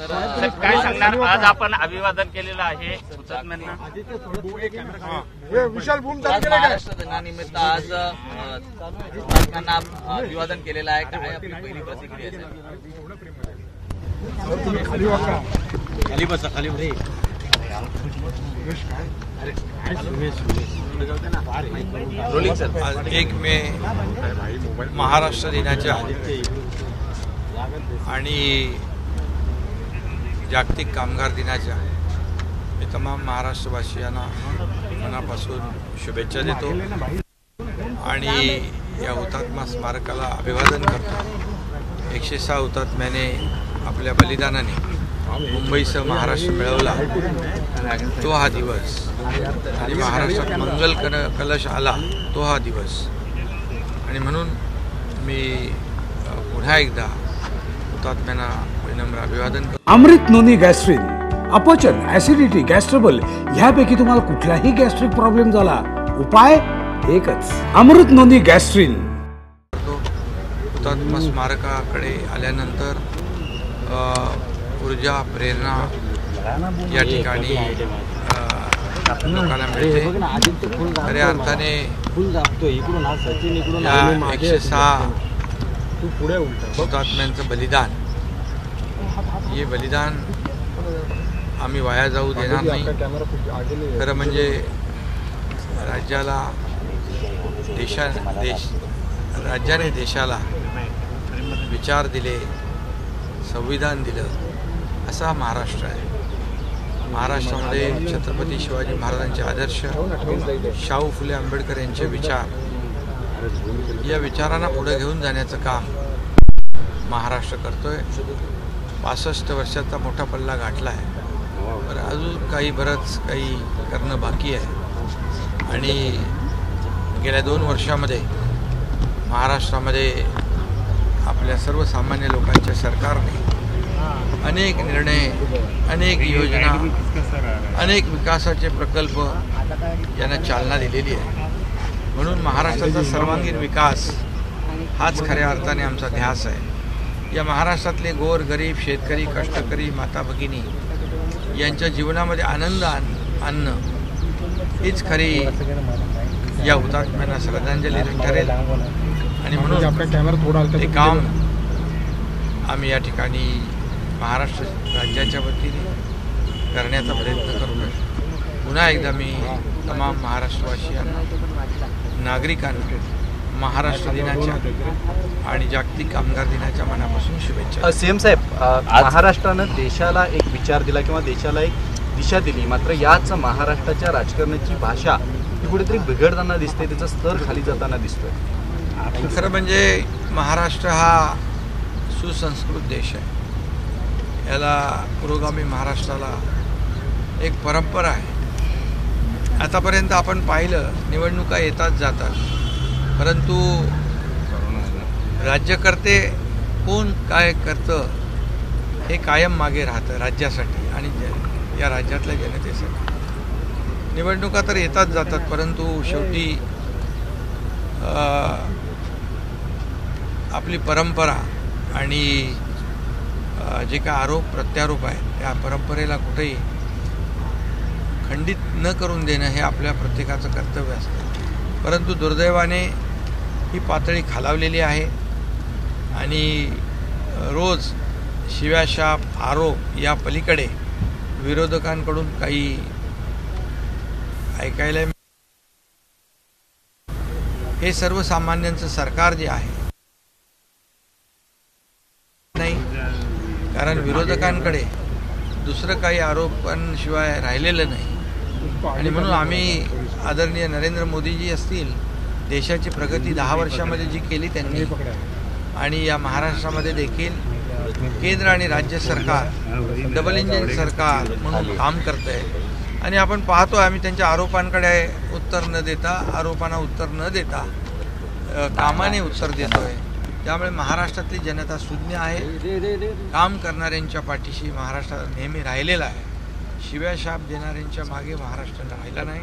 काय सांगणार? आज आपण अभिवादन केलेलं आहे हुतात्म्यांना. महाराष्ट्र दिनानिमित्त आज हुतात्म्यांना अभिवादन केलेलं आहे. काय आपली पहिली प्रतिक्रिया आहे? Rolling sir. 1 मे महाराष्ट्र दिनाच्या आणि जागतिक कामगार दिनाच्या मी तमाम महाराष्ट्रवासियांना मनापासून शुभेच्छा देतो आणि या हुतात्मा स्मारकाला अभिवादन करतो. 106 हुतात्म्याने आपल्या बलिदानाने मुंबईसह महाराष्ट्र मिळवला तो हा दिवस आणि महाराष्ट्रात मंगल कलश आला तो हा दिवस आणि म्हणून मी पुन्हा एकदा हुतात्म्यांना विनम्र अभिवादन करतो. अमृत नोनी गॅस्ट्रिन, अपचन, ऍसिडिटी, गॅस्ट्रबल ह्यापैकी तुम्हाला कुठलाही गॅस्ट्रिक प्रॉब्लेम झाला, उपाय एकच, अमृत नोनी गॅस्ट्रिन. हुतात्मा स्मारकाकडे आल्यानंतर ऊर्जा, प्रेरणा या ठिकाणी लोकांना मिळते. खऱ्या अर्थाने या 106 हुतात्म्यांचं बलिदान, हे बलिदान आम्ही वाया जाऊ देणार नाही. खरं म्हणजे राज्याने देशाला विचार दिले, संविधान दिलं, असा महाराष्ट्र आहे. महाराष्ट्रामध्ये छत्रपती शिवाजी महाराजांचे आदर्श, शाहू फुले आंबेडकर यांचे विचार, या विचारांना पुढे घेऊन जाण्याचं काम महाराष्ट्र करतोय. 65 वर्षाचा मोठा पल्ला गाठला आहे, पण अजून बरंच काही करणं बाकी आहे. आणि गेल्या 2 वर्षामध्ये महाराष्ट्रामध्ये आपल्या सर्वसामान्य लोकांच्या सरकारने अनेक निर्णय, अनेक योजना, अनेक विकासाचे प्रकल्प यांना चालना दिलेली आहे. म्हणून महाराष्ट्राचा सर्वांगीण विकास हाच खऱ्या अर्थाने आमचा ध्यास आहे. या महाराष्ट्रातले गोर गरीब, शेतकरी, कष्टकरी, माता भगिनी यांच्या जीवनामध्ये आनंद आणणं हीच खरी या हुतात्म्यांना श्रद्धांजली ठरेल. आणि म्हणून ते काम आम्ही या ठिकाणी महाराष्ट्र राज्याच्या वतीने करण्याचा प्रयत्न करू. पुन्हा एकदा मी तमाम महाराष्ट्रवासियांना, नागरिकांना महाराष्ट्र दिनाच्या आणि जागतिक कामगार दिनाच्या मनापासून शुभेच्छा. सीएम साहेब, महाराष्ट्रानं देशाला एक विचार दिला किंवा देशाला एक दिशा दिली, मात्र याच महाराष्ट्राच्या राजकारणाची भाषा ही कुठेतरी बिघडताना दिसते, त्याचा स्तर खाली जाताना दिसतोय. खरं म्हणजे महाराष्ट्र हा सुसंस्कृत देश आहे. याला पुरोगामी महाराष्ट्राला एक परंपरा आहे. आतापर्यंत आपण पाहिलं, निवडणुका येतात जातात, परंतु राज्यकर्ते कोण काय करतं हे कायम मागे राहतं राज्यासाठी आणि या राज्यातल्या जनतेसाठी. निवडणुका तर येतात जातात, परंतु शेवटी आपली परंपरा आणि जे काय आरोप प्रत्यारोप आहेत त्या परंपरेला कुठेही खंडित न करून देणं हे आपल्या प्रत्येकाचं कर्तव्य असतं. परंतु दुर्दैवाने ही पातळी खालावलेली आहे आणि रोज शिव्याशाप, आरोप या पलीकडे विरोधकांकडून काही ऐकायला हे सर्वसामान्यांचं सरकार जे आहे नाही, कारण विरोधकांकडे दुसरं काही आरोपांशिवाय राहिलेलं नाही. आणि म्हणून आम्ही आदरणीय नरेंद्र मोदीजी असतील, देशाची प्रगती 10 वर्षामध्ये जी केली त्यांनी, आणि या महाराष्ट्रामध्ये देखील केंद्र आणि राज्य सरकार डबल इंजिन सरकार म्हणून काम करतंय. आणि आपण पाहतो, आम्ही त्यांच्या आरोपांकडे उत्तर न देता, आरोपांना उत्तर न देता कामाने उत्तर देतोय. त्यामुळे महाराष्ट्रातली जनता सुज्ञ आहे. काम करणाऱ्यांच्या पाठीशी महाराष्ट्र नेहमी राहिलेला आहे. शिव्याशाप देणाऱ्यांच्या मागे महाराष्ट्र राहिला नाही,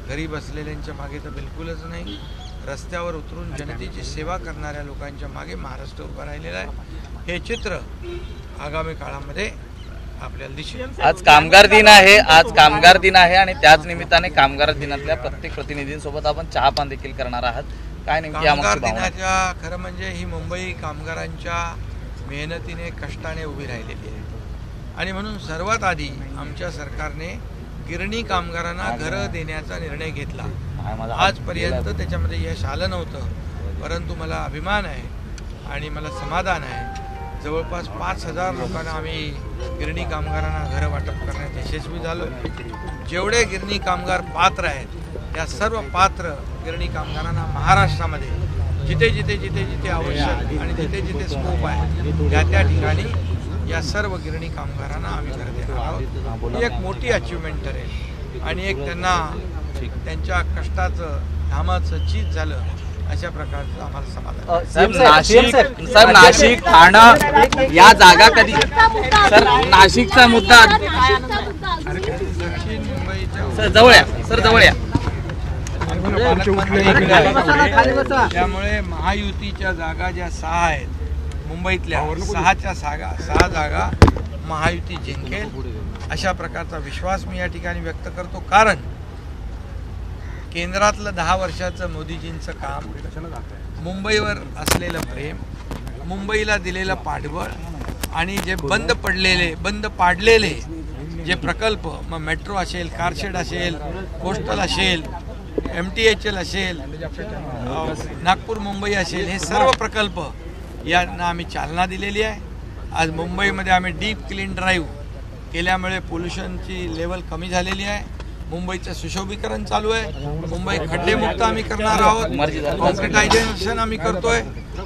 घरी बसलेल्यांच्या मागे तर बिलकुलच नाही. रस्त्यावर उतरून जनतेची सेवा करणाऱ्या लोकांच्या मागे महाराष्ट्र उभा राहिलेला आहे. हे चित्र आगामी काळामध्ये आपल्याला दिसेल. आज कामगार दिन आहे, आणि त्याच निमित्ताने कामगार दिनातल्या प्रत्येक प्रतिनिधींसोबत आपण चहापान देखील करणार आहात. काय नेमकी कामगार यामागची भावना? दिनाच्या खरं म्हणजे ही मुंबई कामगारांच्या मेहनतीने कष्टाने उभी राहिलेली आहे आणि म्हणून सर्वात आधी आमच्या सरकारने गिरणी कामगारांना घरं देण्याचा निर्णय घेतला. आजपर्यंत त्याच्यामध्ये यश आलं नव्हतं, परंतु मला अभिमान आहे आणि मला समाधान आहे. जवळपास 5,000 लोकांना आम्ही गिरणी कामगारांना घरं वाटप करण्यात यशस्वी झालो. जेवढे गिरणी कामगार पात्र आहेत त्या सर्व पात्र गिरणी कामगारांना महाराष्ट्रामध्ये जिथे जिथे जिथे जिथे आवश्यक आणि जिथे जिथे स्कोप आहे त्या ठिकाणी या सर्व गिरणी कामगारांना आम्ही घर देणार आहोत. ही एक मोठी अचिव्हमेंट ठरेल आणि एक त्यांना त्यांच्या कष्टाचं घामाचं चीज झालं अशा प्रकारचं आम्हाला समाधान. सर नाशिक ठाणं या जागा कधी सर नाशिकचा मुद्दा दक्षिण मुंबईच्या सर जवळ या त्यामुळे महायुतीच्या जागा ज्या 6 आहेत मुंबईतल्या 6 जागा महायुती जिंकेल अशा प्रकारचा विश्वास मी या ठिकाणी व्यक्त करतो. कारण केंद्रातलं 10 वर्षाचं मोदीजींचं काम, मुंबईवर असलेलं प्रेम, मुंबईला दिलेलं पाठबळ आणि जे बंद पाडलेले जे प्रकल्प, मग मेट्रो असेल, कारशेड असेल, कोस्टल असेल, MTHL असेल, नागपूर मुंबई असेल, हे सर्व प्रकल्प यांना आम्ही चालना दिलेली आहे. आज मुंबईमध्ये आम्ही डीप क्लीन ड्राईव्ह केल्यामुळे पोल्युशनची लेवल कमी झालेली आहे. मुंबईचं सुशोभीकरण चालू आहे. मुंबई खड्डेमुक्त आम्ही करणार आहोत. कॉन्क्रिटायझेशन आम्ही करतोय.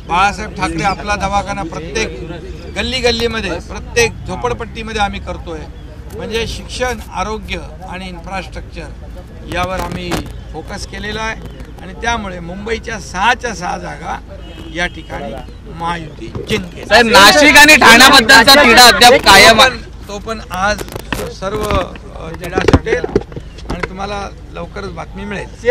बाळासाहेब ठाकरे आपला दवाखाना प्रत्येक गल्लीमध्ये, प्रत्येक झोपडपट्टीमध्ये आम्ही करतोय. म्हणजे शिक्षण, आरोग्य आणि इन्फ्रास्ट्रक्चर यावर आम्ही फोकस केलेला आहे आणि त्यामुळे मुंबईच्या 6च्या 6 जागा या ठिकाणी महायुती जिंकेल. सर नाशिक आणि ठाण्याबद्दलचा तिढा अद्याप कायम आहे. तो पण आज सर्व तिढा सुटेल आणि तुम्हाला लवकरच बातमी मिळेल.